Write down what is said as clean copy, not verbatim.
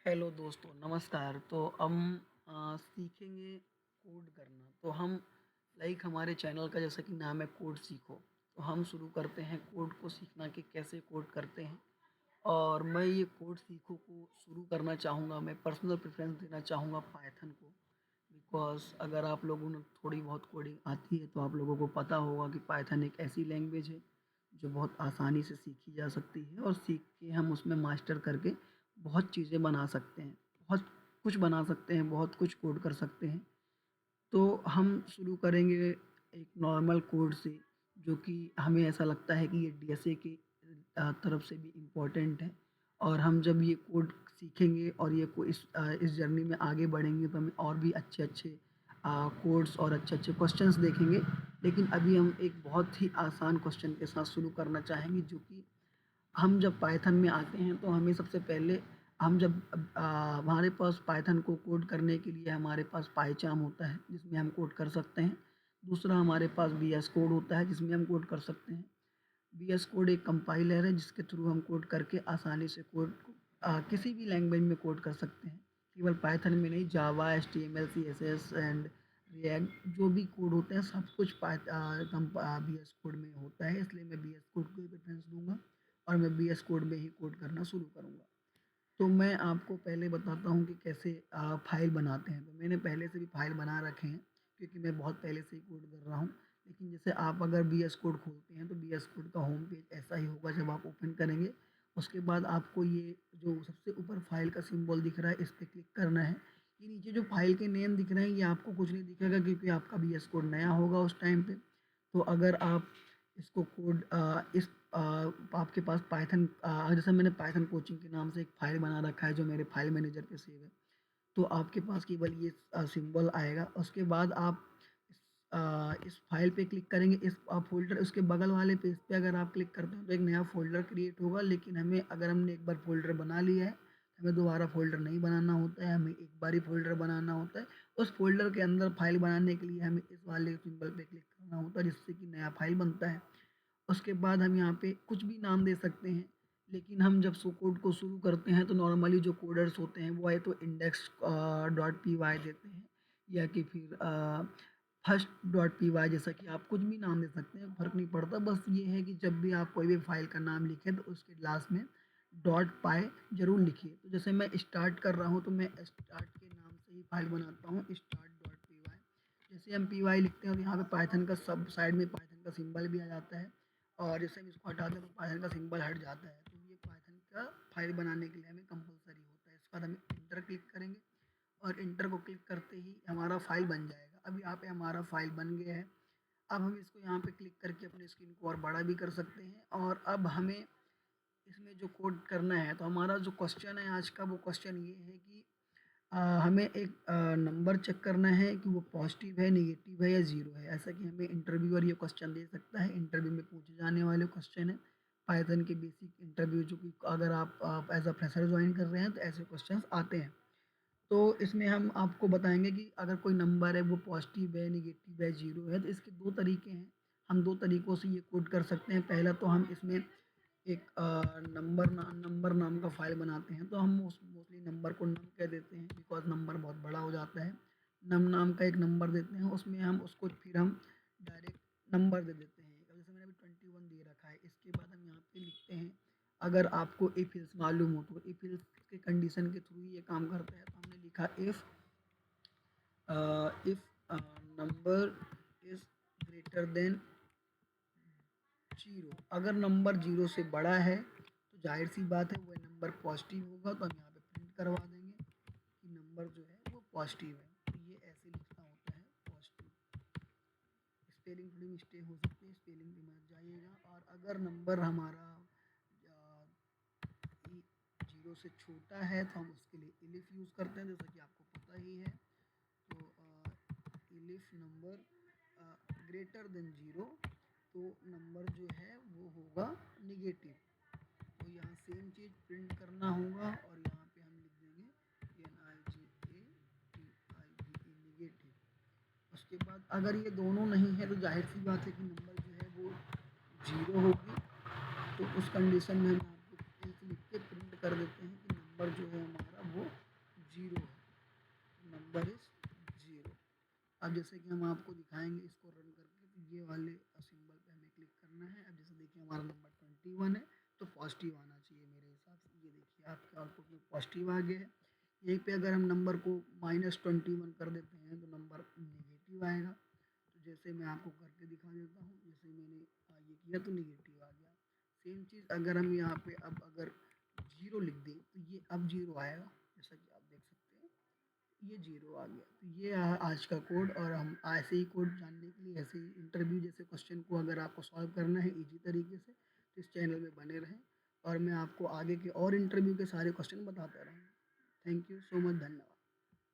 Hello दोस्तों, नमस्कार। तो हम सीखेंगे कोड करना। तो हम हमारे चैनल का जैसा कि नाम है कोड सीखो। तो हम शुरू करते हैं कोड को सीखना कि कैसे कोड करते हैं। और मैं ये कोड सीखो को शुरू करना चाहूँगा, मैं पर्सनल प्रेफ़रेंस देना चाहूँगा पाइथन को। बिकॉज़ अगर आप लोगों ने थोड़ी बहुत कोडिंग आती है तो आप लोगों को पता होगा कि पाइथन एक ऐसी लैंग्वेज है जो बहुत आसानी से सीखी जा सकती है और सीख के हम उसमें मास्टर करके बहुत चीज़ें बना सकते हैं, बहुत कुछ बना सकते हैं, बहुत कुछ कोड कर सकते हैं। तो हम शुरू करेंगे एक नॉर्मल कोड से, जो कि हमें ऐसा लगता है कि ये डीएसए की तरफ से भी इम्पोर्टेंट है। और हम जब ये कोड सीखेंगे और इस जर्नी में आगे बढ़ेंगे तो हमें और भी अच्छे-अच्छे कोड्स और अच्छे-अच्छे क्वेश्चंस देखेंगे। लेकिन अभी हम एक बहुत ही आसान क्वेश्चन के साथ शुरू करना चाहेंगे, जो कि हम जब पाइथन में आते हैं तो हमें सबसे पहले हम जब हमारे पास पाइथन को कोड करने के लिए हमारे पास पाइचार्म होता है जिसमें हम कोड कर सकते हैं। दूसरा हमारे पास वीएस कोड होता है जिसमें हम कोड कर सकते हैं। वीएस कोड एक कंपाइलर है जिसके थ्रू हम कोड करके आसानी से कोड को किसी भी लैंग्वेज में कोड कर सकते हैं। केवल पाइथन में नहीं, जावा, एचटीएमएल, सीएसएस एंड रिएक्ट जो भी कोड होते हैं सब कुछ वीएस कोड में होता है। इसलिए मैं वीएस कोड को ही प्रेफ़रेंस दूँगा और मैं वीएस कोड में ही कोड करना शुरू करूँगा। तो मैं आपको पहले बताता हूँ कि कैसे फ़ाइल बनाते हैं। तो मैंने पहले से भी फ़ाइल बना रखे हैं क्योंकि मैं बहुत पहले से ही कोड कर रहा हूँ। लेकिन जैसे आप अगर वीएस कोड खोलते हैं तो वीएस कोड का होम पेज ऐसा ही होगा जब आप ओपन करेंगे। उसके बाद आपको ये जो सबसे ऊपर फ़ाइल का सिंबल दिख रहा है इस पे क्लिक करना है। ये नीचे जो फ़ाइल के नेम दिख रहे हैं ये आपको कुछ नहीं दिखेगा क्योंकि आपका वीएस कोड नया होगा उस टाइम पे। तो अगर आप इसको कोड आपके पास पाइथन जैसे मैंने पाइथन कोचिंग के नाम से एक फ़ाइल बना रखा है जो मेरे फ़ाइल मैनेजर पे सेव है। तो आपके पास केवल ये सिंबल आएगा। उसके बाद आप इस फ़ाइल पे क्लिक करेंगे, इस फ़ोल्डर उसके बगल वाले पेज पे अगर आप क्लिक करते हो तो एक नया फ़ोल्डर क्रिएट होगा। लेकिन हमें अगर हमने एक बार फ़ोल्डर बना लिया है, हमें दोबारा फ़ोल्डर नहीं बनाना होता है, हमें एक बार ही फ़ोल्डर बनाना होता है। उस फ़ोल्डर के अंदर फ़ाइल बनाने के लिए हमें इस वाले सिंबल पे क्लिक करना होता है जिससे कि नया फ़ाइल बनता है। उसके बाद हम यहाँ पे कुछ भी नाम दे सकते हैं। लेकिन हम जब कोड को शुरू करते हैं तो नॉर्मली जो कोडर्स होते हैं वो या तो इंडेक्स डॉट पी वाई देते हैं या कि फिर फर्स्ट डॉट पी वाई, जैसा कि आप कुछ भी नाम दे सकते हैं, फ़र्क नहीं पड़ता। बस ये है कि जब भी आप कोई भी फाइल का नाम लिखें तो उसके लास्ट में डॉट पाई ज़रूर लिखिए। तो जैसे मैं स्टार्ट कर रहा हूँ तो मैं स्टार्ट के नाम से ही फाइल बनाता हूँ, स्टार्ट डॉट पी वाई। जैसे हम पी वाई लिखते हैं और यहाँ पे पाइथन का सब साइड में पाइथन का सिंबल भी आ जाता है। और जैसे हम इसको हटाते हैं तो पाइथन का सिंबल हट जाता है। तो ये पाइथन का फाइल बनाने के लिए हमें कंपलसरी होता है। इसके बाद हम इंटर क्लिक करेंगे और इंटर को क्लिक करते ही हमारा फाइल बन जाएगा। अब यहाँ पे हमारा फाइल बन गया है। अब हम इसको यहाँ पे क्लिक करके अपने स्क्रीन को और बड़ा भी कर सकते हैं। और अब हमें इसमें जो कोड करना है, तो हमारा जो क्वेश्चन है आज का, वो क्वेश्चन ये है कि हमें एक नंबर चेक करना है कि वो पॉजिटिव है, नेगेटिव है या ज़ीरो है। ऐसा कि हमें इंटरव्यूअर ये क्वेश्चन दे सकता है। इंटरव्यू में पूछे जाने वाले क्वेश्चन है पाइथन के बेसिक इंटरव्यू, जो कि अगर आप एज अ फ्रेशर ज्वाइन कर रहे हैं तो ऐसे क्वेश्चंस आते हैं। तो इसमें हम आपको बताएंगे कि अगर कोई नंबर है वो पॉजिटिव है, नेगेटिव है, ज़ीरो है, तो इसके दो तरीके हैं। हम दो तरीक़ों से ये कोड कर सकते हैं। पहला तो हम इसमें एक नंबर नाम का फ़ाइल बनाते हैं। तो हम मोस्टली नंबर को नम कह देते हैं बिकॉज़ नंबर बहुत बड़ा हो जाता है। नम नाम का एक नंबर देते हैं, उसमें हम उसको फिर हम डायरेक्ट नंबर दे देते हैं। अब जैसे मैंने अभी 21 दे रखा है। इसके बाद हम यहाँ पे लिखते हैं, अगर आपको इफ एल्स मालूम हो तो इफ एल्स के कंडीशन के थ्रू ये काम करता है। तो हमने लिखा if number is greater than 0। अगर नंबर 0 से बड़ा है तो जाहिर सी बात है वो नंबर पॉजिटिव होगा। तो हम यहाँ पे प्रिंट करवा देंगे कि नंबर जो है वो पॉजिटिव है। तो ये ऐसे लिखना होता है पॉजिटिव। स्पेलिंग थोड़ी मिस्टेक हो सकती है, स्पेलिंग पे मत जाइएगा। और अगर नंबर हमारा 0 से छोटा है तो हम उसके लिए इलिफ यूज़ करते हैं, जैसा कि आपको पता ही है। तो इलिफ नंबर ग्रेटर देन 0, तो नंबर जो है वो होगा नेगेटिव। तो यहाँ सेम चीज़ प्रिंट करना होगा और यहाँ पे हम लिख देंगे NIGATIVE नेगेटिव। उसके बाद अगर ये दोनों नहीं है तो जाहिर सी बात है कि नंबर जो है वो 0 होगी। तो उस कंडीशन में हम आपको एल्स लिख के प्रिंट कर देते हैं कि नंबर नंबर जो है हमारा वो 0 है, नंबर इज़ 0। अब जैसे कि हम आपको दिखाएंगे इसको रन करके, तो ये वाले सिंबल पे हमें क्लिक करना है। अब जैसे देखिए हमारा नंबर 21 है, तो पॉजिटिव आना चाहिए मेरे हिसाब से। ये देखिए आपके आउटपुट में पॉजिटिव आ गया है। यहीं पे अगर हम नंबर को -21 कर देते हैं तो नंबर नेगेटिव आएगा। तो जैसे मैं आपको करके दिखा देता हूँ, जैसे मैंने ये किया तो नेगेटिव आ गया। सेम चीज़ अगर हम यहाँ पे अब अगर 0 लिख दें तो ये अब 0 आएगा, जैसा कि आप देख सकते हैं ये 0 आ गया। तो ये आज का कोड। और हम ऐसे ही कोड जानने के लिए, ऐसे ही इंटरव्यू जैसे क्वेश्चन को अगर आपको सॉल्व करना है ईजी तरीके से, तो इस चैनल में बने रहें और मैं आपको आगे के और इंटरव्यू के सारे क्वेश्चन बताता रहूँगा। थैंक यू सो मच, धन्यवाद।